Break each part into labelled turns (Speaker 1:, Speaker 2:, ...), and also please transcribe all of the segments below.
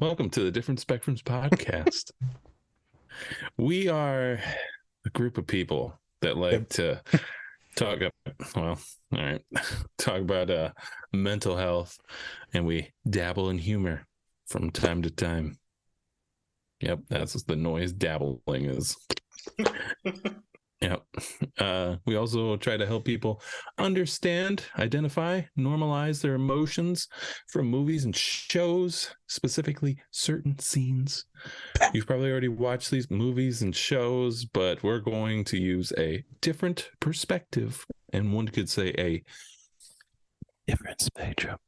Speaker 1: Welcome to the Different Spectrums podcast. We are a group of people that like to talk about mental health, and we dabble in humor from time to time. Yep, that's what the noise dabbling is. Yep. We also try to help people understand, identify, normalize their emotions from movies and shows, specifically certain scenes. You've probably already watched these movies and shows, but we're going to use a different perspective, and one could say a different spectrum.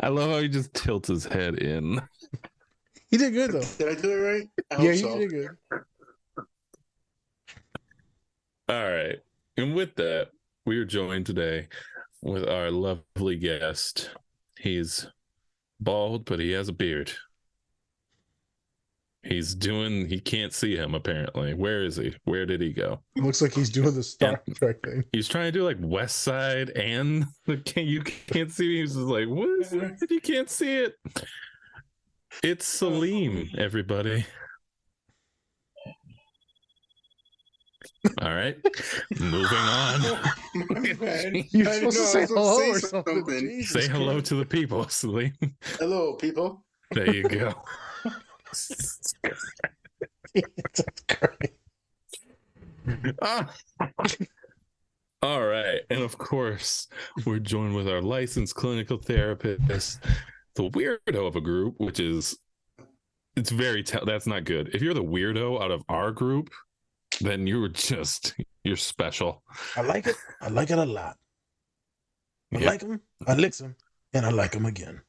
Speaker 1: I love how he just tilts his head in.
Speaker 2: He did good, though.
Speaker 3: Did I do it right?
Speaker 2: Yeah, he did good.
Speaker 1: All right. And with that, we are joined today with our lovely guest. He's bald, but he has a beard. He can't see him, apparently. Where is he? Where did he go?
Speaker 2: It looks like he's doing the Star Trek thing.
Speaker 1: He's trying to do like West Side, and you can't see me. He's just like, what is it? You can't see it. It's Saleem, everybody. All right, moving on.
Speaker 2: You're supposed to say hello or something.
Speaker 1: Say hello to the people, Saleem.
Speaker 3: Hello, people.
Speaker 1: There you go.
Speaker 2: That's great.
Speaker 1: All right, and of course, we're joined with our licensed clinical therapist, the weirdo of a group, which is, that's not good. If you're the weirdo out of our group, then you're special.
Speaker 2: I like it. I like it a lot. I like him. I licks him, and I like him again.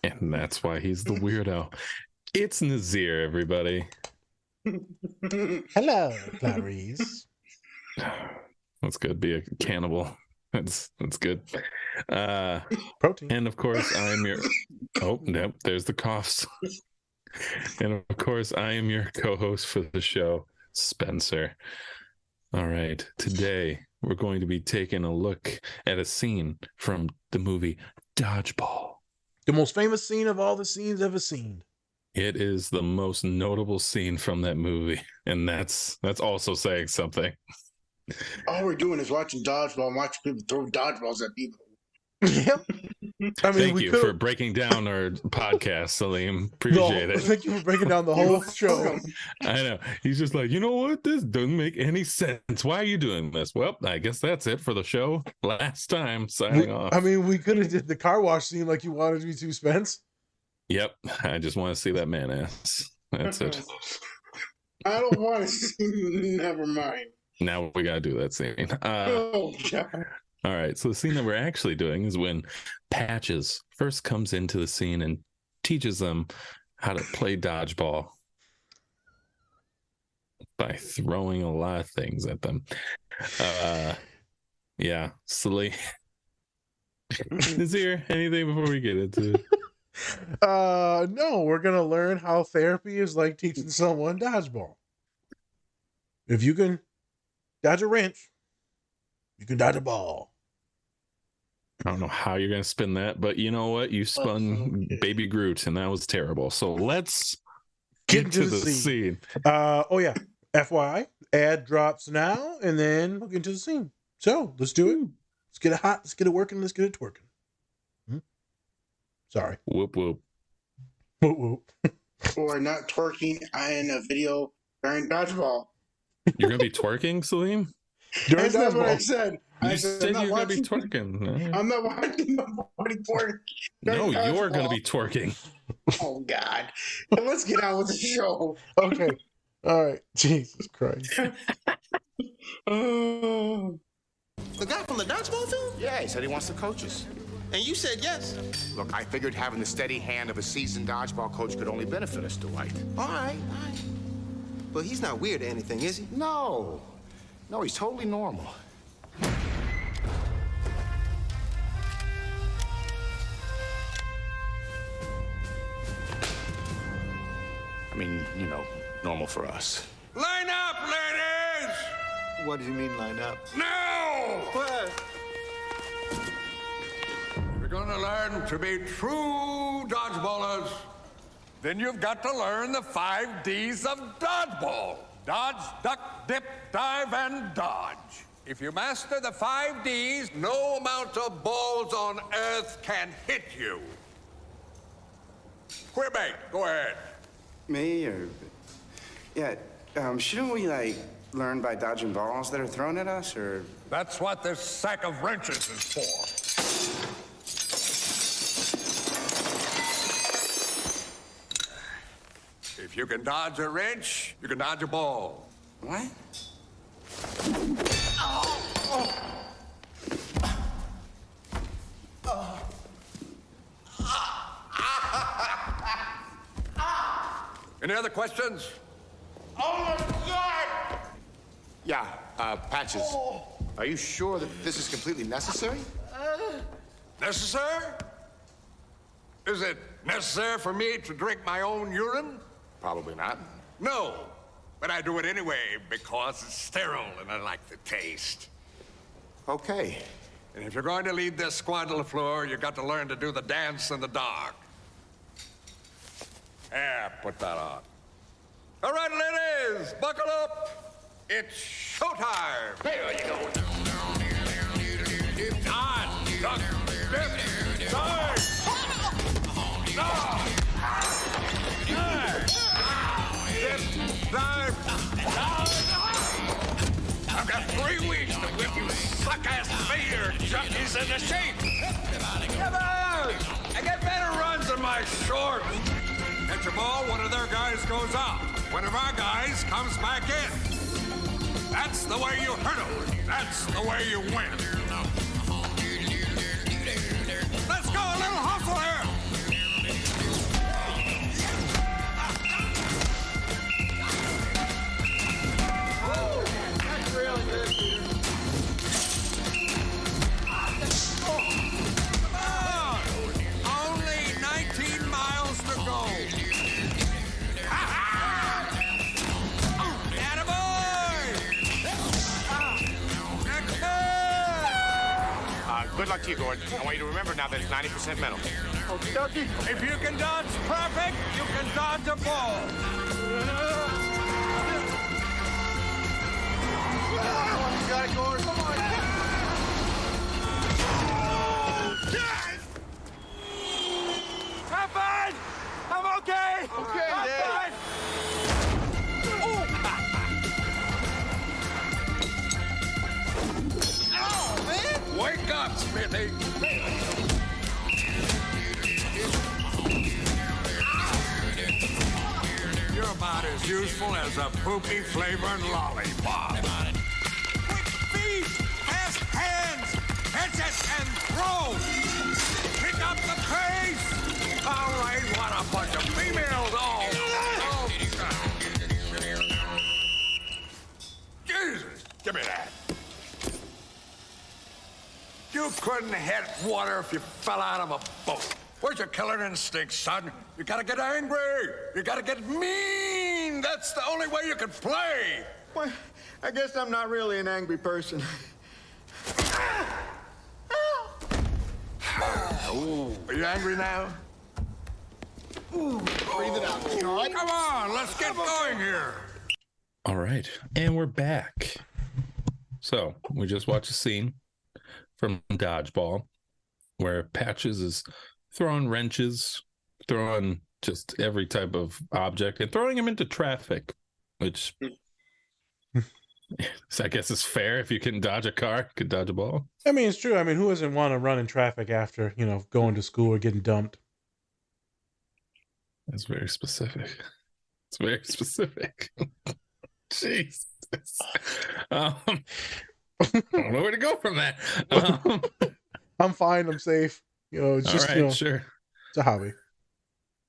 Speaker 1: And that's why he's the weirdo. It's Nazir, everybody.
Speaker 2: Hello, Clarice.
Speaker 1: That's good. Be a cannibal. That's good.
Speaker 2: Protein.
Speaker 1: And of course, I am your. Oh, nope. There's the coughs. And of course, I am your co-host for the show, Spencer. All right. Today, we're going to be taking a look at a scene from the movie Dodgeball.
Speaker 2: The most famous scene of all the scenes ever seen.
Speaker 1: It is the most notable scene from that movie, and that's also saying something.
Speaker 3: All we're doing is watching dodgeball and watching people throw dodgeballs at people.
Speaker 2: Yep. I mean,
Speaker 1: thank you for breaking down our podcast, Saleem. Appreciate it.
Speaker 2: Thank you for breaking down the whole show.
Speaker 1: I know. He's just like, you know what? This doesn't make any sense. Why are you doing this? Well, I guess that's it for the show. Last time, signing off.
Speaker 2: I mean, we could have did the car wash scene like you wanted me to, Spence.
Speaker 1: Yep. I just want to see that man ass. That's it.
Speaker 3: I don't want to see. Never mind.
Speaker 1: Now we got to do that scene.
Speaker 3: Oh, God.
Speaker 1: All right. So the scene that we're actually doing is when Patches first comes into the scene and teaches them how to play dodgeball by throwing a lot of things at them. Yeah. Silly. Is there anything before we get into it?
Speaker 2: No, we're gonna learn how therapy is like teaching someone dodgeball. If you can dodge a wrench, you can dodge a ball.
Speaker 1: I don't know how you're gonna spin that, but you know what? You spun Baby Groot, and that was terrible. So let's get to the scene.
Speaker 2: Oh yeah. FYI, ad drops now, and then we'll get into the scene. So let's do it. Let's get it hot. Let's get it working. Let's get it twerking. Sorry.
Speaker 1: Whoop whoop.
Speaker 2: Whoop whoop.
Speaker 3: Or not twerking in a video during dodgeball.
Speaker 1: You're gonna be twerking, Saleem?
Speaker 3: That's not what I said.
Speaker 1: You said you're gonna be twerking.
Speaker 3: I'm not watching nobody twerk.
Speaker 1: No, you're gonna be twerking.
Speaker 3: Oh God! Let's get on with the show.
Speaker 2: Okay. All right. Jesus Christ.
Speaker 3: Oh.
Speaker 4: The guy from the dodgeball film?
Speaker 5: Yeah, he said he wants to coach us.
Speaker 4: And you said yes.
Speaker 5: Look, I figured having the steady hand of a seasoned dodgeball coach could only benefit us, Dwight.
Speaker 4: All right. But he's not weird or anything, is he?
Speaker 5: No. No, he's totally normal. I mean, you know, normal for us.
Speaker 6: Line up, ladies!
Speaker 4: What do you mean line up?
Speaker 6: Now!
Speaker 4: What?
Speaker 6: We're gonna want to learn to be true dodgeballers, then you've got to learn the 5 Ds of dodgeball. Dodge, duck, dip, dive, and dodge. If you master the 5 Ds, no amount of balls on earth can hit you. Quebec, go ahead.
Speaker 7: Me or... Yeah, shouldn't we, like, learn by dodging balls that are thrown at us, or...
Speaker 6: That's what this sack of wrenches is for. If you can dodge a wrench, you can dodge a ball.
Speaker 7: What?
Speaker 6: Any other questions?
Speaker 3: Oh my God!
Speaker 5: Yeah, Patches. Are you sure that this is completely necessary?
Speaker 6: Necessary? Is it necessary for me to drink my own urine?
Speaker 5: Probably not.
Speaker 6: No, but I do it anyway because it's sterile and I like the taste.
Speaker 5: Okay.
Speaker 6: And if you're going to lead this squad to the floor, you got to learn to do the dance in the dark. Yeah, put that on. All right, ladies, buckle up. It's showtime. There you go. On, duck, dip, dive. I've got 3 weeks to whip you suck-ass fader junkies into shape. Come on! I got better runs than my shorts. Catch a ball, one of their guys goes out. One of our guys comes back in. That's the way you hurt them. That's the way you win. Let's go, a little hustle here.
Speaker 5: Good luck to you, Gordon. I want you to remember now that it's 90% mental.
Speaker 6: Okie dokie. If you can dodge traffic, you can dodge a ball.
Speaker 3: You got it, Gordon. Come on.
Speaker 6: I'm fine. I'm okay.
Speaker 3: Okay,
Speaker 6: I'm
Speaker 3: Dad.
Speaker 6: fine.
Speaker 3: Oh, man.
Speaker 6: Wake up, Smithy. You're about as useful as a poopy-flavored lollipop. Quick feet, fast hands, catch it and throw. Pick up the pace. All right, what a bunch of females. Oh, Jesus, give me that. You couldn't hit water if you fell out of a boat. Where's your killer instinct, son? You gotta get angry. You gotta get mean. That's the only way you can play.
Speaker 8: Well, I guess I'm not really an angry person.
Speaker 6: Ooh. Are you angry now?
Speaker 3: Breathe it out. You all right?
Speaker 6: Come on, let's get going here.
Speaker 1: All right. And we're back. So we just watched a scene from Dodgeball where Patches is throwing wrenches, throwing just every type of object and throwing them into traffic, which I guess is fair. If you can dodge a car, you can dodge a ball.
Speaker 2: I mean, it's true. I mean, who doesn't want to run in traffic after, going to school or getting dumped?
Speaker 1: That's very specific. It's very specific. Jesus. I don't know where to go from that.
Speaker 2: I'm fine. I'm safe. It's just,
Speaker 1: all right, sure.
Speaker 2: It's a hobby.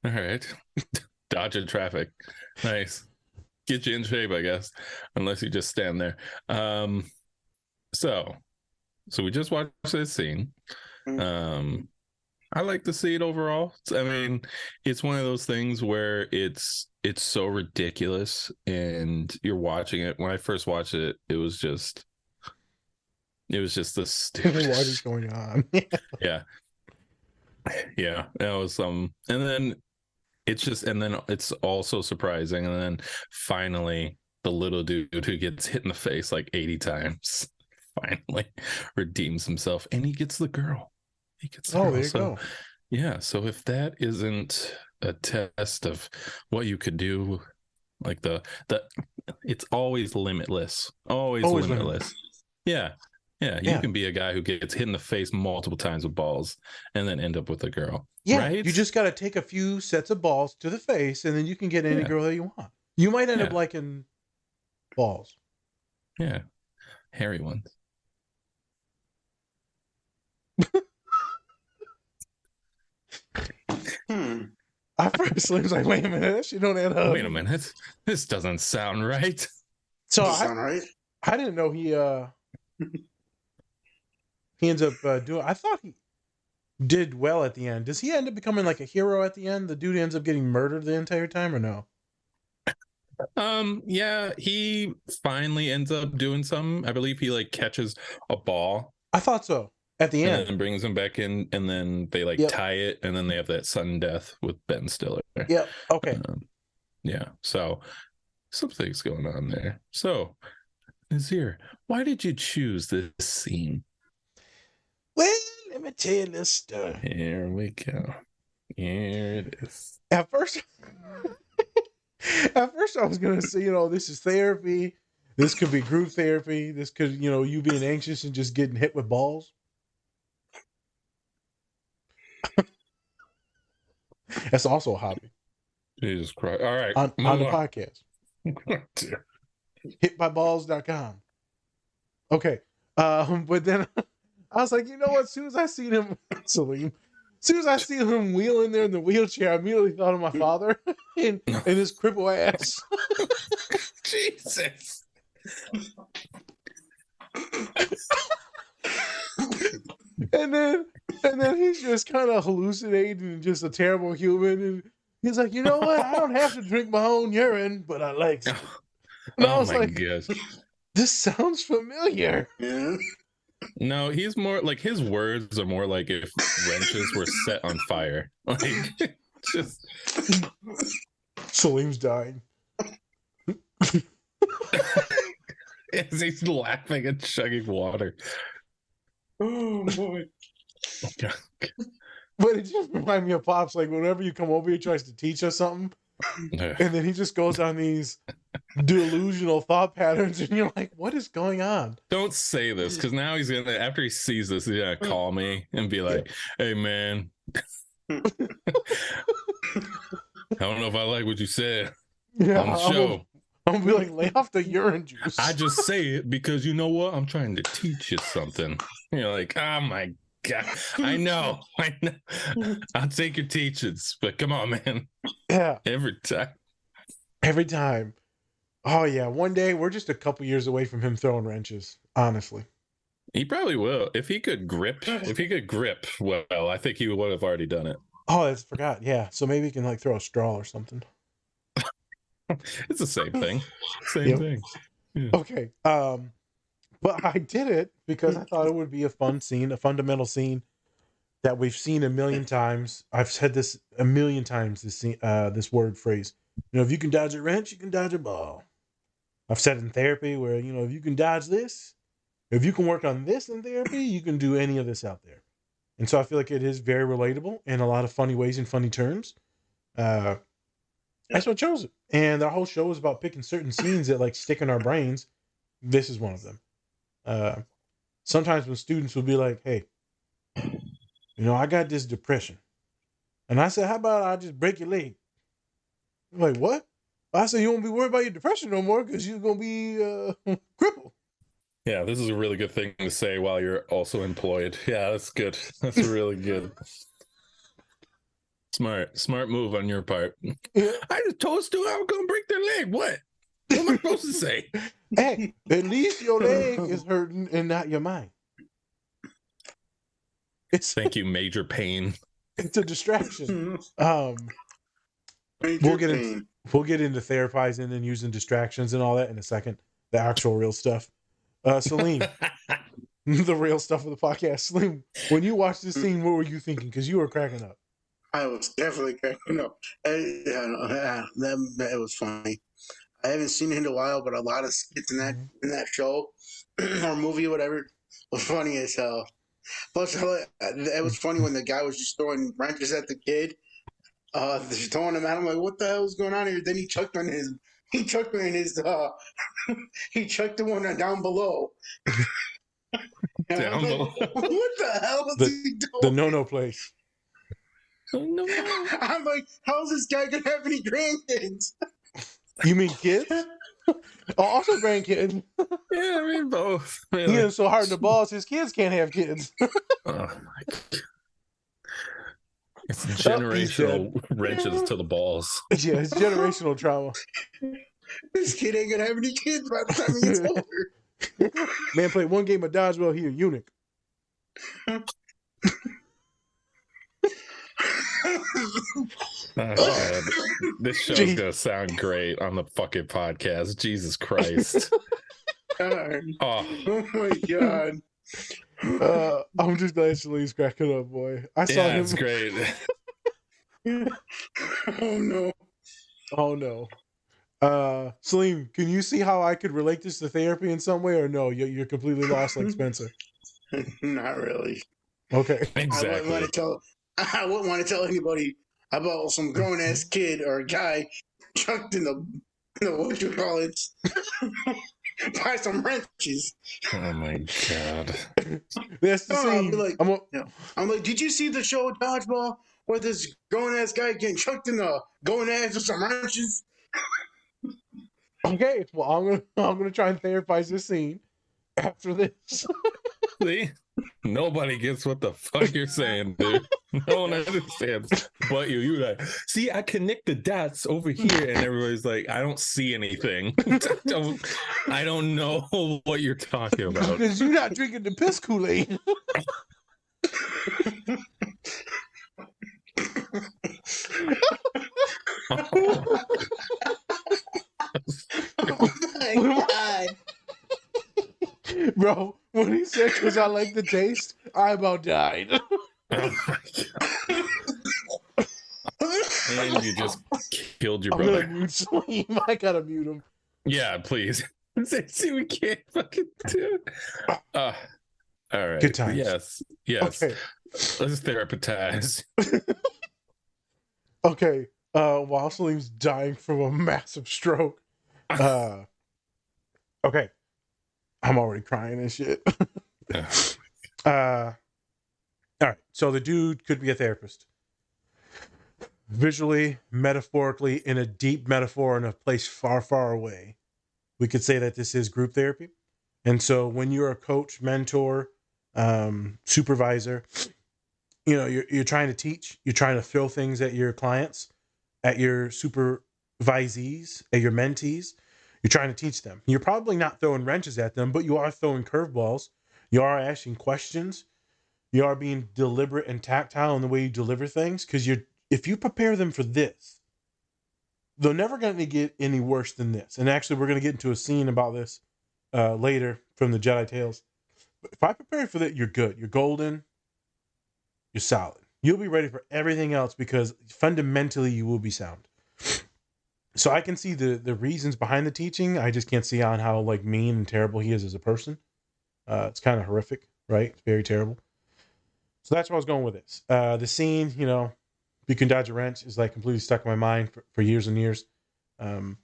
Speaker 1: All right. Dodging traffic. Nice. Get you in shape, I guess, unless you just stand there. So we just watched this scene. I like to see it overall. I mean, it's one of those things where it's so ridiculous and you're watching it. When I first watched it, it was just the stupid.
Speaker 2: What is going on?
Speaker 1: Yeah. Yeah, that was and then it's also surprising, and then finally the little dude who gets hit in the face like 80 times finally redeems himself, and he gets the girl. He gets the
Speaker 2: Oh,
Speaker 1: girl.
Speaker 2: there you
Speaker 1: So
Speaker 2: go.
Speaker 1: yeah, so if that isn't a test of what you could do, like the it's always limitless, always
Speaker 2: Always
Speaker 1: limitless. Yeah. Yeah, you
Speaker 2: Yeah.
Speaker 1: can be a guy who gets hit in the face multiple times with balls and then end up with a girl.
Speaker 2: Yeah,
Speaker 1: Right?
Speaker 2: you just got to take a few sets of balls to the face, and then you can get any
Speaker 1: Yeah.
Speaker 2: girl that you want. You might end up
Speaker 1: Yeah.
Speaker 2: liking balls.
Speaker 1: Yeah. Hairy ones.
Speaker 2: At first, I was like, wait a minute, that shit don't add up.
Speaker 1: Wait a minute. This doesn't sound right.
Speaker 2: So
Speaker 3: Does that sound right?
Speaker 2: I didn't know he ends up doing. I thought he did well at the end. Does he end up becoming like a hero at the end? The dude ends up getting murdered the entire time, or no?
Speaker 1: Yeah, he finally ends up doing something. I believe he like catches a ball
Speaker 2: I thought so. At the
Speaker 1: and
Speaker 2: end.
Speaker 1: then brings him back in, and then they like
Speaker 2: Yep.
Speaker 1: tie it, and then they have that sudden death with Ben Stiller.
Speaker 2: Yep. Okay.
Speaker 1: Yeah, so something's going on there. So, Nazir, why did you choose this scene?
Speaker 2: Well, let me tell you this story.
Speaker 1: Here we go. Here it is.
Speaker 2: At first, I was gonna say, this is therapy. This could be group therapy. This could, you being anxious and just getting hit with balls. That's also a hobby
Speaker 1: Jesus Christ. All right.
Speaker 2: on the
Speaker 1: move on.
Speaker 2: podcast. Hitbyballs.com. Okay. But then I was like, you know what? As soon as I seen him, Saleem, as soon as I seen him wheeling there in the wheelchair, I immediately thought of my father and his cripple ass.
Speaker 1: Jesus.
Speaker 2: And then he's just kind of hallucinating and just a terrible human. And he's like, you know what? I don't have to drink my own urine, but I like it. And I
Speaker 1: Oh
Speaker 2: was
Speaker 1: my
Speaker 2: like,
Speaker 1: gosh.
Speaker 2: this sounds familiar.
Speaker 3: Yeah.
Speaker 1: No, he's more like his words are more like if wrenches were set on fire. Like just
Speaker 2: Saleem's dying.
Speaker 1: as he's laughing and chugging water.
Speaker 3: Oh boy.
Speaker 2: But it just reminded me of Pops. Like whenever you come over, he tries to teach us something, and then he just goes on these delusional thought patterns, and you're like, "What is going on?"
Speaker 1: Don't say this, because now he's gonna, after he sees this, he's gonna call me and be like, "Hey man, I don't know if I like what you said
Speaker 2: Yeah,
Speaker 1: on the show.
Speaker 2: I'm gonna be like, "Lay off the urine juice."
Speaker 1: I just say it because you know what? I'm trying to teach you something." You're like, "Oh my God, I know. I'll take your teachings, but come on, man."
Speaker 2: Yeah,
Speaker 1: Every time.
Speaker 2: Oh yeah, one day we're just a couple years away from him throwing wrenches. Honestly,
Speaker 1: He probably will. If he could grip well, I think he would have already done it.
Speaker 2: oh, I forgot. Yeah, so maybe he can like throw a straw or something.
Speaker 1: It's the same thing. Same
Speaker 2: Yep.
Speaker 1: thing. Yeah.
Speaker 2: Okay. But I did it because I thought it would be a fun scene, a fundamental scene that we've seen a million times. I've said this a million times, this word phrase. If you can dodge a wrench, you can dodge a ball. I've said in therapy where, if you can dodge this, if you can work on this in therapy, you can do any of this out there. And so I feel like it is very relatable in a lot of funny ways and funny terms. That's what I chose it. And our whole show is about picking certain scenes that like stick in our brains. This is one of them. Sometimes when students will be like, "Hey, I got this depression," and I said, "How about I just break your leg?" I'm like, "What?" I said, "You won't be worried about your depression no more because you're gonna be crippled."
Speaker 1: Yeah, this is a really good thing to say while you're also employed. Yeah, that's good. That's really good. Smart move on your part.
Speaker 2: Yeah.
Speaker 1: I just told Stu I was gonna break their leg. What am I supposed to say?
Speaker 2: Hey, at least your leg is hurting and not your mind.
Speaker 1: Thank you, Major Pain.
Speaker 2: It's a distraction.
Speaker 3: Major
Speaker 2: We'll get
Speaker 3: pain.
Speaker 2: into therapizing and using distractions and all that in a second. The actual real stuff. Saleem, the real stuff of the podcast. Saleem, when you watched this scene, what were you thinking? Because you were cracking up.
Speaker 3: I was definitely cracking up. It was funny. I haven't seen it in a while, but a lot of skits in that show or movie or whatever was funny as hell. Plus, it was funny when the guy was just throwing wrenches at the kid. Just throwing him at him like, what the hell is going on here? Then he chucked one in his he chucked the one down below.
Speaker 1: Down below.
Speaker 3: What the hell is he doing?
Speaker 2: The no place.
Speaker 1: No.
Speaker 3: I'm like, how's this guy gonna have any grandkids?
Speaker 2: You mean kids? Also grandkids.
Speaker 1: Yeah, I mean both.
Speaker 2: He is so hard in the balls, his kids can't have kids.
Speaker 1: Oh my God. It's generational wrenches to the balls.
Speaker 2: Yeah, it's generational trauma.
Speaker 3: This kid ain't gonna have any kids by the time he gets older.
Speaker 2: Man played one game of dodgeball, he a eunuch.
Speaker 1: This show's gonna sound great on the fucking podcast. Jesus Christ.
Speaker 3: Oh my God.
Speaker 2: I'm just glad Shalee's cracking up, boy. I saw him.
Speaker 1: It's great.
Speaker 3: Oh no.
Speaker 2: Oh no. Saleem, can you see how I could relate this to therapy in some way, or no? You're completely lost like Spencer.
Speaker 3: Not really.
Speaker 2: Okay.
Speaker 1: Exactly.
Speaker 3: I wouldn't want to tell anybody about some grown ass kid or a guy chucked in the what you call it by some wrenches.
Speaker 1: Oh my God.
Speaker 2: That's the scene.
Speaker 3: I'm like, did you see the show Dodgeball where this grown ass guy getting chucked in the going ass with some wrenches?
Speaker 2: Okay, well I'm gonna try and therapize this scene after this.
Speaker 1: See? Nobody gets what the fuck you're saying, dude. No one understands but you. You're like, see, I connect the dots over here, and everybody's like, I don't see anything. I don't know what you're talking about.
Speaker 2: Because you're not drinking the piss Kool-Aid.
Speaker 3: Oh my God.
Speaker 2: Bro, when he said because I like the taste, I about died.
Speaker 1: Oh my God. And you just killed your brother.
Speaker 2: I'm gonna mute Saleem. I gotta mute him.
Speaker 1: Yeah, please. See, we can't fucking do it. All right.
Speaker 2: Good times.
Speaker 1: Yes.
Speaker 2: Okay.
Speaker 1: Let's therapize.
Speaker 2: Okay. While Saleem's dying from a massive stroke. Okay. I'm already crying and shit. All right. So the dude could be a therapist. Visually, metaphorically, in a deep metaphor in a place far, far away, we could say that this is group therapy. And so when you're a coach, mentor, supervisor, you know, you're trying to teach, you're trying to throw things at your clients, at your supervisees, at your mentees. You're trying to teach them. You're probably not throwing wrenches at them, but you are throwing curveballs. You are asking questions. You are being deliberate and tactile in the way you deliver things. Because if you prepare them for this, they're never going to get any worse than this. And actually, we're going to get into a scene about this later from the Jedi Tales. But if I prepare for that, you're good. You're golden. You're solid. You'll be ready for everything else because fundamentally you will be sound. So I can see the reasons behind the teaching. I just can't see on how like mean and terrible he is as a person. It's kind of horrific, right? It's very terrible. So that's where I was going with this. The scene, you know, you can dodge a wrench is like completely stuck in my mind for years and years. So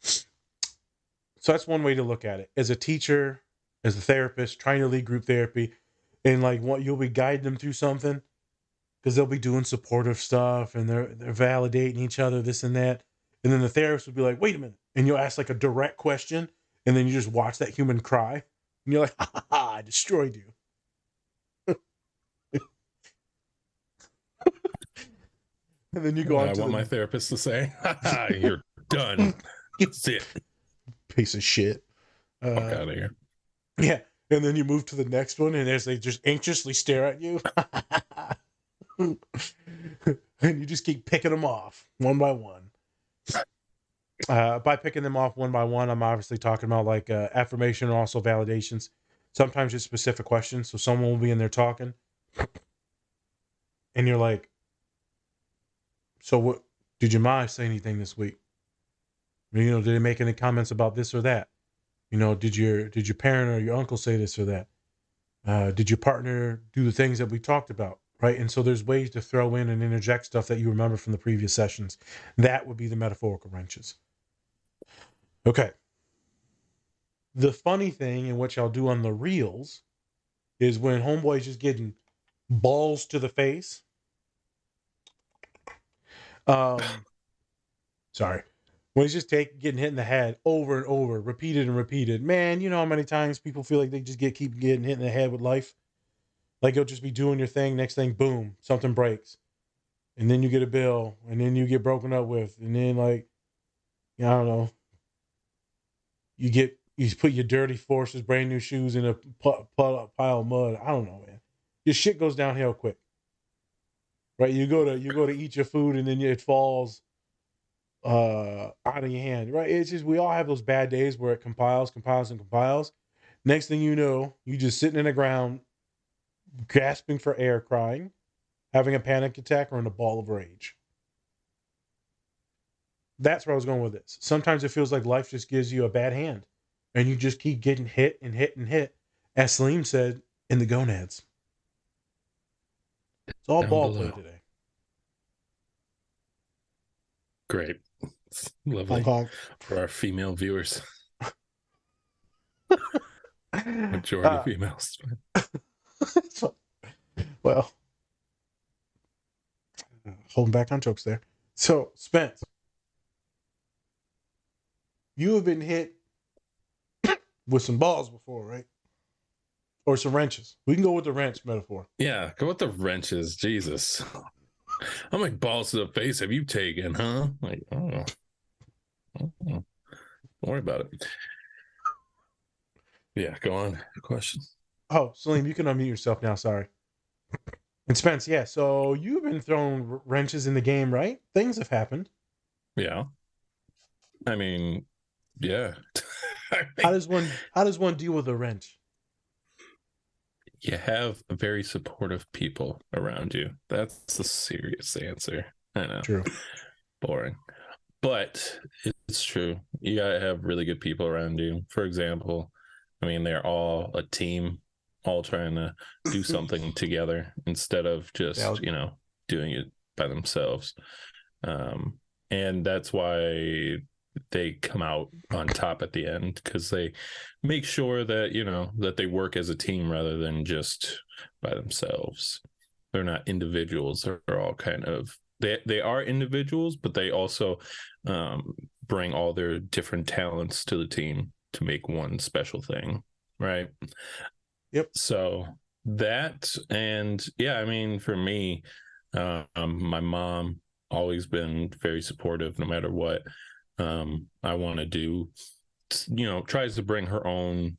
Speaker 2: that's one way to look at it. As a teacher, as a therapist, trying to lead group therapy, and like what you'll be guiding them through something because they'll be doing supportive stuff and they're validating each other, this and that. And then the therapist would be like, wait a minute. And you'll ask like a direct question. And then you just watch that human cry. And you're like, ha, I destroyed you. And then you go on to
Speaker 1: my therapist to say, you're done. That's it.
Speaker 2: Piece of shit.
Speaker 1: Fuck out of here.
Speaker 2: Yeah. And then you move to the next one. And as they just anxiously stare at you. And you just keep picking them off one by one. By picking them off one by one, I'm obviously talking about like affirmation and also validations. Sometimes it's specific questions. So someone will be in there talking, and you're like, "So what? Did your mom say anything this week? Did they make any comments about this or that? Did your parent or your uncle say this or that? Did your partner do the things that we talked about?" Right. And so there's ways to throw in and interject stuff that you remember from the previous sessions. That would be the metaphorical wrenches. Okay. The funny thing, and what y'all do on the reels, is when homeboy's just getting balls to the face. Sorry. When he's just getting hit in the head over and over, repeated and repeated. Man, you know how many times people feel like they just keep getting hit in the head with life? Like you'll just be doing your thing, next thing, boom, something breaks. And then you get a bill, and then you get broken up with, and then I don't know. You put your dirty forces, brand new shoes in a pile of mud. I don't know, man. Your shit goes downhill quick. Right? You go to eat your food, and then it falls out of your hand. Right? It's just we all have those bad days where it compiles. Next thing you know, you just sitting in the ground, gasping for air, crying, having a panic attack, or in a ball of rage. That's where I was going with this. Sometimes it feels like life just gives you a bad hand, and you just keep getting hit and hit and hit. As Saleem said, in the gonads. It's all
Speaker 1: Down
Speaker 2: ball
Speaker 1: below.
Speaker 2: play today.
Speaker 1: Great. Lovely. For our female viewers. Majority females.
Speaker 2: Well, holding back on jokes there. So, Spence, you have been hit with some balls before, right? Or some wrenches. We can go with the wrench metaphor.
Speaker 1: Yeah, go with the wrenches. Jesus. I'm like, balls to the face have you taken, huh? Like, I don't know. Don't worry about it. Yeah, go on. Question.
Speaker 2: Oh, Saleem, you can unmute yourself now. Sorry. And Spence, yeah. So you've been throwing wrenches in the game, right? Things have happened.
Speaker 1: Yeah. I mean, yeah.
Speaker 2: How does one deal with a wrench?
Speaker 1: You have very supportive people around you. That's the serious answer. I know.
Speaker 2: True.
Speaker 1: Boring. But it's true. You gotta have really good people around you. For example, I mean, they're all a team, all trying to do something together instead of just, doing it by themselves. And that's why they come out on top at the end, because they make sure that, that they work as a team rather than just by themselves. They're not individuals. They're all kind of, they are individuals, but they also bring all their different talents to the team to make one special thing. Right.
Speaker 2: Yep.
Speaker 1: So that, and yeah, I mean, for me, my mom always been very supportive no matter what I want to do, tries to bring her own,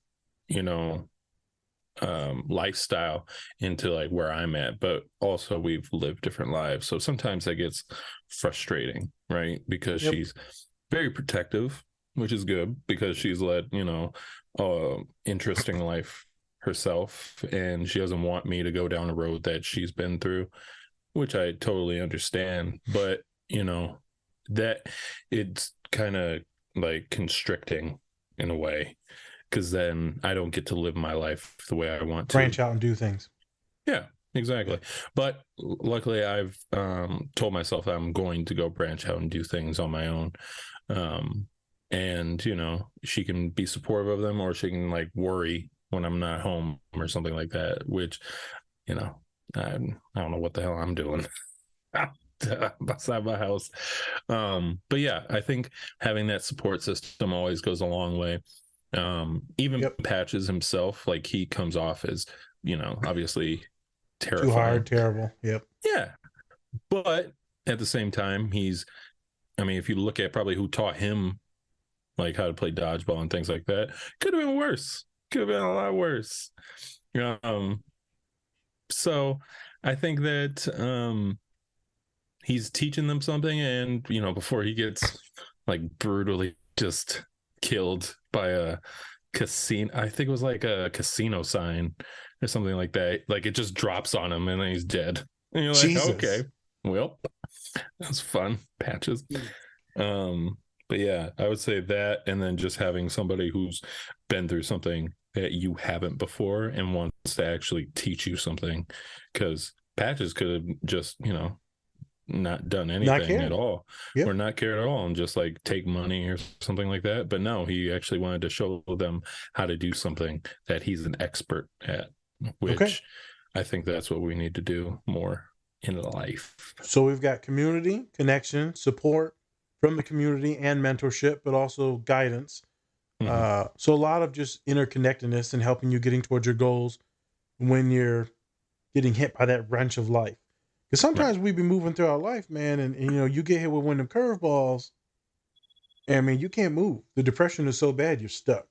Speaker 1: lifestyle into like where I'm at, but also we've lived different lives. So sometimes that gets frustrating, right? Because she's very protective, which is good because she's led, interesting life herself, and she doesn't want me to go down a road that she's been through, which I totally understand. But, that it's kind of like constricting in a way, because then I don't get to live my life the way I want to.
Speaker 2: Branch out and do things.
Speaker 1: Yeah, exactly. But luckily I've told myself I'm going to go branch out and do things on my own. And, she can be supportive of them, or she can like worry when I'm not home or something like that, which, I don't know what the hell I'm doing outside my house. But yeah, I think having that support system always goes a long way. Even Patches himself, like he comes off as, obviously terrifying.
Speaker 2: Too hard, terrible. Yep.
Speaker 1: Yeah. But at the same time, if you look at probably who taught him like how to play dodgeball and things like that, could have been worse. Could have been a lot worse. So I think that he's teaching them something, and before he gets like brutally just killed by a casino. I think it was like a casino sign or something like that. Like it just drops on him and then he's dead. And you're like,
Speaker 2: Jesus.
Speaker 1: okay, well, that's fun. Patches. But yeah, I would say that, and then just having somebody who's been through something that you haven't before and wants to actually teach you something, because Patches could have just, not done anything at all, or not cared at all, and just like take money or something like that. But no, he actually wanted to show them how to do something that he's an expert at, which I think that's what we need to do more in life.
Speaker 2: So we've got community, connection, support from the community, and mentorship, but also guidance. So a lot of just interconnectedness and helping you getting towards your goals when you're getting hit by that wrench of life. Because sometimes we be moving through our life, man, and you get hit with one of them curveballs. And I mean, you can't move. The depression is so bad, you're stuck.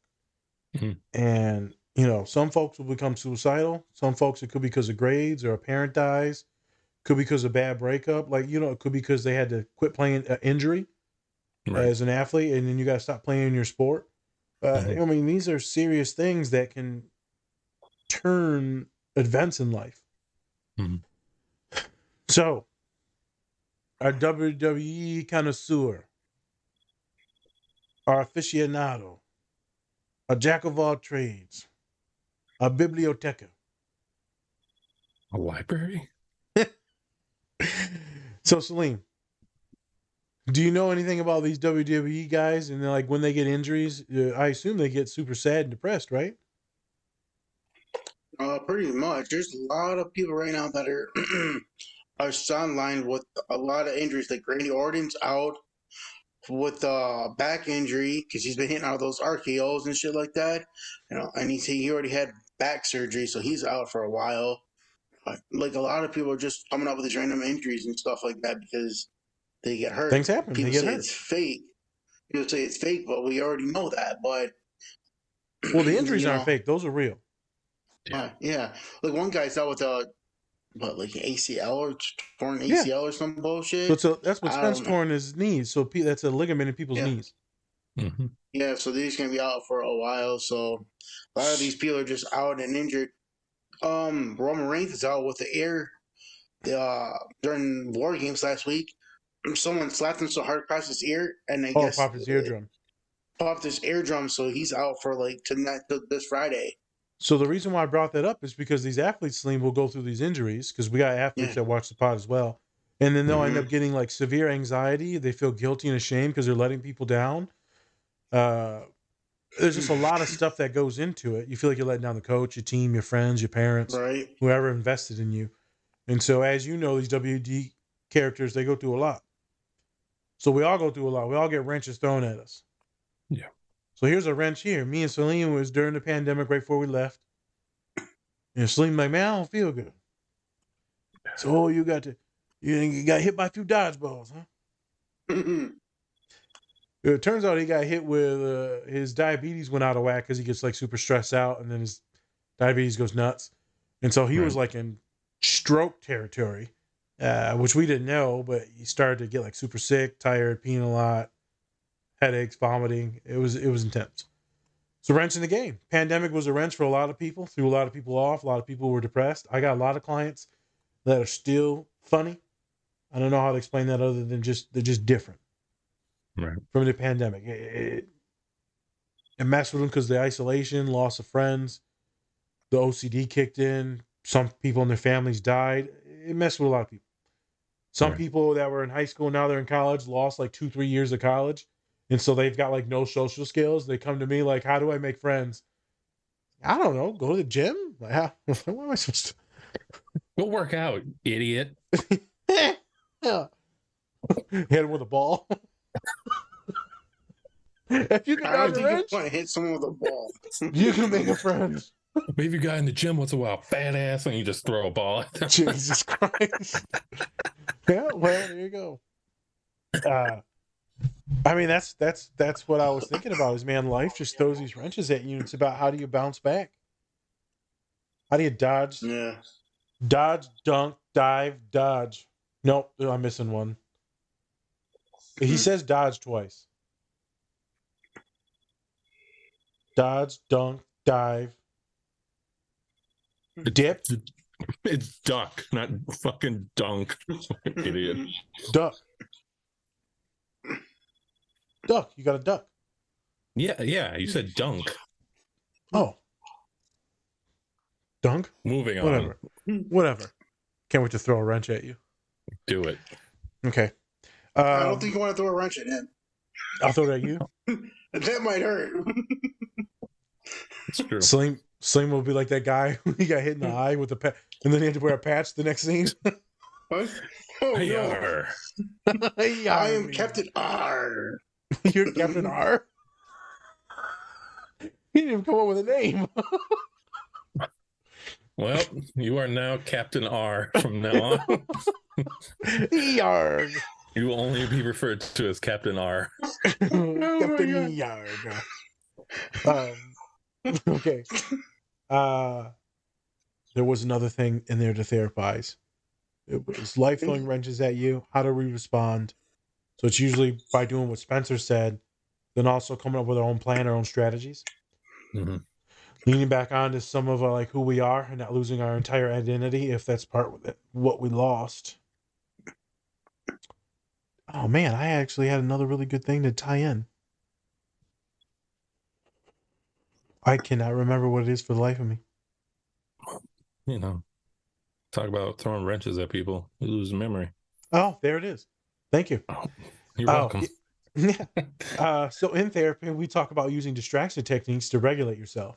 Speaker 2: And some folks will become suicidal. Some folks, it could be because of grades or a parent dies. Could be because of bad breakup. Like, it could be because they had to quit playing injury as an athlete, and then you got to stop playing your sport. I mean, these are serious things that can turn events in life. So, our WWE connoisseur, our aficionado, a jack of all trades, a biblioteca,
Speaker 1: a library.
Speaker 2: So, Saleem, do you know anything about these WWE guys? And like when they get injuries, I assume they get super sad and depressed, right?
Speaker 3: Pretty much. There's a lot of people right now that are sidelined with a lot of injuries. Like Randy Orton's out with back injury because he's been hitting all those RKO's and shit like that. And he already had back surgery, so he's out for a while. Like a lot of people are just coming up with these random injuries and stuff like that because they get hurt.
Speaker 2: Things happen.
Speaker 3: People
Speaker 2: they get
Speaker 3: say
Speaker 2: hurt.
Speaker 3: it's fake. People say it's fake, but we already know that. But
Speaker 2: well, the injuries aren't fake; those are real.
Speaker 3: Yeah. Like one guy's out with like ACL or torn ACL or some bullshit.
Speaker 2: So that's what Spence torn his knees. So that's a ligament in people's knees.
Speaker 3: Yeah, so they're just gonna be out for a while. So a lot of these people are just out and injured. Roman Reigns is out with the ear during War Games last week. Someone slapped him so hard across his ear, and I guess
Speaker 2: popped his eardrum.
Speaker 3: Popped his eardrum, so he's out for like tonight, this Friday.
Speaker 2: So the reason why I brought that up is because these athletes, Saleem, will go through these injuries because we got athletes that watch the pod as well, and then they'll end up getting like severe anxiety. They feel guilty and ashamed because they're letting people down. There's just a lot of stuff that goes into it. You feel like you're letting down the coach, your team, your friends, your parents, whoever invested in you. And so, as you know, these WD characters, they go through a lot. So we all go through a lot. We all get wrenches thrown at us.
Speaker 1: Yeah.
Speaker 2: So here's a wrench here. Me and Saleem was during the pandemic right before we left. And Saleem like, man, I don't feel good. So you got hit by a few dodgeballs, huh? It turns out he got hit with his diabetes went out of whack because he gets like super stressed out, and then his diabetes goes nuts, and so he was like in stroke territory, which we didn't know. But he started to get like super sick, tired, peeing a lot, headaches, vomiting. It was intense. It's a wrench in the game. Pandemic was a wrench for a lot of people. Threw a lot of people off. A lot of people were depressed. I got a lot of clients that are still funny. I don't know how to explain that other than they're just different. From the pandemic. It messed with them because the isolation, loss of friends, the OCD kicked in. Some people in their families died. It messed with a lot of people. Some people that were in high school, now they're in college, lost like 2-3 years of college. And so they've got like no social skills. They come to me like, how do I make friends? I don't know. Go to the gym? Like, what am I supposed to?
Speaker 1: Go work out, idiot.
Speaker 2: Yeah. Hit him with a ball. If you
Speaker 3: I don't think you want to hit someone with a ball.
Speaker 2: You can make a friend.
Speaker 1: Maybe you guy in the gym once in a while, fat ass, and you just throw a ball at them.
Speaker 2: Jesus Christ. Yeah, well, there you go. I mean, that's what I was thinking about is, man, life just throws these wrenches at you. And it's about how do you bounce back? How do you dodge?
Speaker 3: Yeah.
Speaker 2: Dodge, dunk, dive, dodge. Nope, I'm missing one. He says dodge twice. Dodge, dunk, dive, dip,
Speaker 1: It's duck, not fucking dunk. Idiot.
Speaker 2: duck. Duck. You got a duck.
Speaker 1: Yeah. You said dunk.
Speaker 2: Oh. Dunk?
Speaker 1: Moving on.
Speaker 2: Whatever. Can't wait to throw a wrench at you.
Speaker 1: Do it.
Speaker 2: Okay.
Speaker 3: I don't think you want to throw a wrench at him.
Speaker 2: I'll throw it at you.
Speaker 3: That might hurt.
Speaker 1: It's true.
Speaker 2: Saleem will be like that guy who he got hit in the eye with a patch, and then he had to wear a patch the next scene.
Speaker 3: What? Oh, no.
Speaker 1: Hey-ar.
Speaker 3: I am Captain R.
Speaker 2: You're Captain R? He didn't even come up with a name.
Speaker 1: Well, you are now Captain R from now on.
Speaker 2: Yarg.
Speaker 1: You will only be referred to as Captain R.
Speaker 2: Captain Yarg. Okay. There was another thing in there to therapize. It was life throwing wrenches at you. How do we respond? So it's usually by doing what Spencer said, then also coming up with our own plan, our own strategies.
Speaker 1: Mm-hmm.
Speaker 2: Leaning back onto some of like who we are and not losing our entire identity if that's part of it, what we lost. Oh man, I actually had another really good thing to tie in. I cannot remember what it is for the life of me.
Speaker 1: Talk about throwing wrenches at people. You lose memory.
Speaker 2: Oh, there it is. Thank you.
Speaker 1: Oh, you're welcome.
Speaker 2: Yeah. So in therapy, we talk about using distraction techniques to regulate yourself.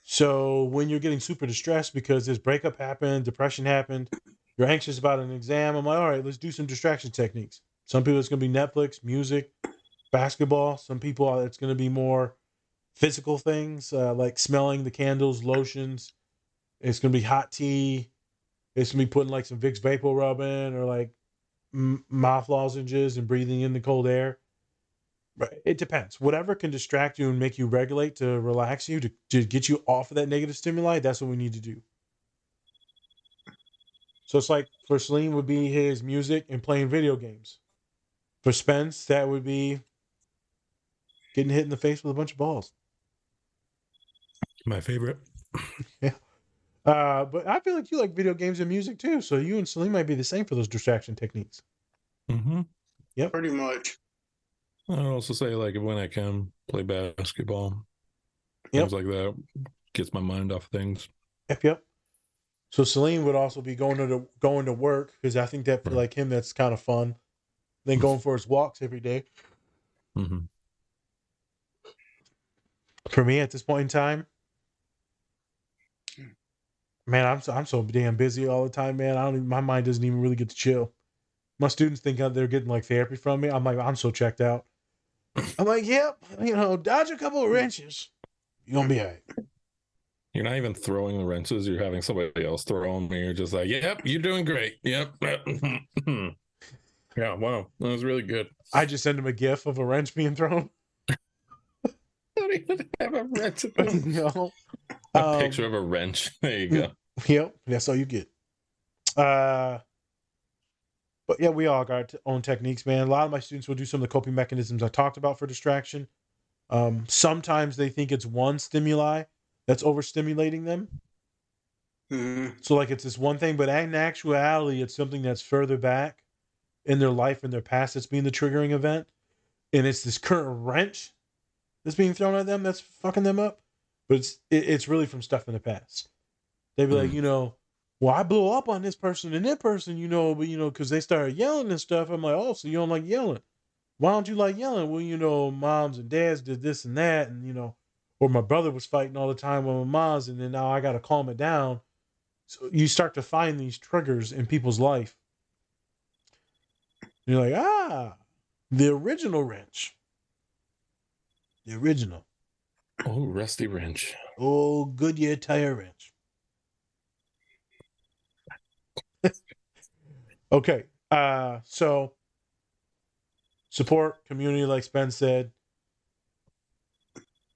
Speaker 2: So when you're getting super distressed because this breakup happened, depression happened, you're anxious about an exam, I'm like, all right, let's do some distraction techniques. Some people it's going to be Netflix, music, basketball. Some people it's going to be more physical things like smelling the candles, lotions. It's going to be hot tea. It's going to be putting like some Vicks Vapor Rub in or like mouth lozenges and breathing in the cold air. But it depends. Whatever can distract you and make you regulate to relax you, to get you off of that negative stimuli, that's what we need to do. So it's like for Saleem would be his music and playing video games. For Spence, that would be getting hit in the face with a bunch of balls.
Speaker 1: My favorite.
Speaker 2: Yeah. But I feel like you like video games and music too. So you and Saleem might be the same for those distraction techniques.
Speaker 1: Mm-hmm.
Speaker 2: Yep.
Speaker 3: Pretty much.
Speaker 1: I'd also say like when I can play basketball,
Speaker 2: Yep.
Speaker 1: things like that gets my mind off things.
Speaker 2: Yep. So Saleem would also be going to work because I think that for like him that's kind of fun. Then going for his walks every day.
Speaker 1: Mm-hmm.
Speaker 2: For me at this point in time, man, I'm so damn busy all the time, man. My mind doesn't even really get to chill. My students think they're getting like therapy from me. I'm like, I'm so checked out. I'm like, yep, dodge a couple of wrenches. You're gonna be all right.
Speaker 1: You're not even throwing the wrenches. You're having somebody else throw them. And you're just like, yep, you're doing great. Yep. Yeah, wow. That was really good.
Speaker 2: I just send him a gif of a wrench being thrown.
Speaker 1: I don't even have a wrench.
Speaker 2: No.
Speaker 1: A picture of a wrench. There you go.
Speaker 2: Yep, that's all you get. But yeah, we all got our own techniques, man. A lot of my students will do some of the coping mechanisms I talked about for distraction. Sometimes they think it's one stimuli that's overstimulating them.
Speaker 3: Mm-hmm.
Speaker 2: So like it's this one thing, but in actuality, it's something that's further back in their life, in their past, that's being the triggering event. And it's this current wrench that's being thrown at them that's fucking them up. But it's really from stuff in the past. They'd be like, well, I blew up on this person and that person, but, because they started yelling and stuff. I'm like, oh, so you don't like yelling. Why don't you like yelling? Well, moms and dads did this and that. And, or my brother was fighting all the time with my mom's. And then now I got to calm it down. So you start to find these triggers in people's life. You're like, the original wrench. The original.
Speaker 1: Oh, rusty wrench.
Speaker 2: Oh, Goodyear tire wrench. Okay. So support community, like Spence said.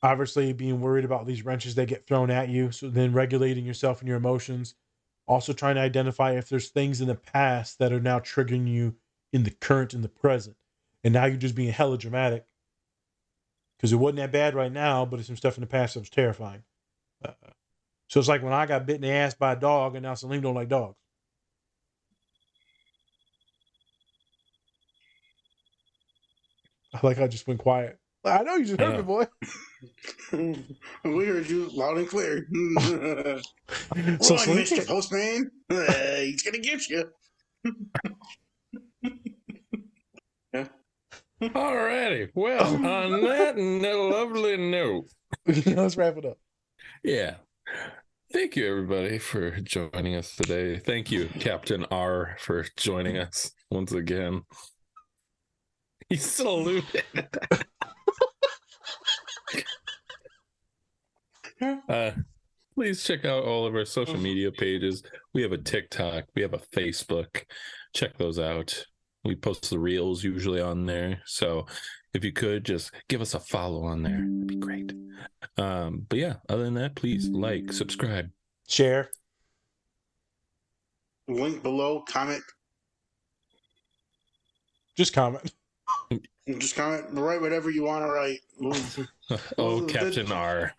Speaker 2: Obviously, being worried about these wrenches that get thrown at you. So then regulating yourself and your emotions. Also trying to identify if there's things in the past that are now triggering you in the current and the present. And now you're just being hella dramatic. because it wasn't that bad right now, but it's some stuff in the past that was terrifying. So it's like when I got bit in the ass by a dog, and now Saleem don't like dogs. I like how I just went quiet. I know you just heard me, boy.
Speaker 3: We heard you loud and clear.
Speaker 2: So
Speaker 3: Run,
Speaker 2: Saleem,
Speaker 3: Mr. Postman. He's gonna get you. Yeah.
Speaker 1: Alrighty. Well, on that lovely note,
Speaker 2: let's wrap it up.
Speaker 1: yeah. Thank you, everybody, for joining us today. Thank you, Captain R, for joining us once again. He saluted. Please check out all of our social media pages. We have a TikTok. We have a Facebook. Check those out. We post the reels usually on there. So if you could just give us a follow on there, that'd be great. But yeah, other than that, please like, subscribe,
Speaker 2: share.
Speaker 3: Link below. Comment.
Speaker 2: Just comment.
Speaker 3: Just comment. Write whatever you want to write.
Speaker 1: Captain R.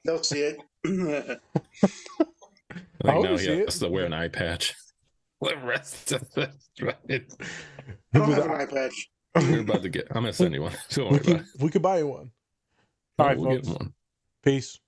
Speaker 3: They'll see it.
Speaker 1: I think now he has to wear an eye patch. The rest of this, right?
Speaker 3: I don't have an eye patch.
Speaker 1: We're about to get. I'm gonna send you one. Don't worry about it.
Speaker 2: We could buy you one. All right,
Speaker 1: we'll
Speaker 2: folks.
Speaker 1: get one.
Speaker 2: Peace.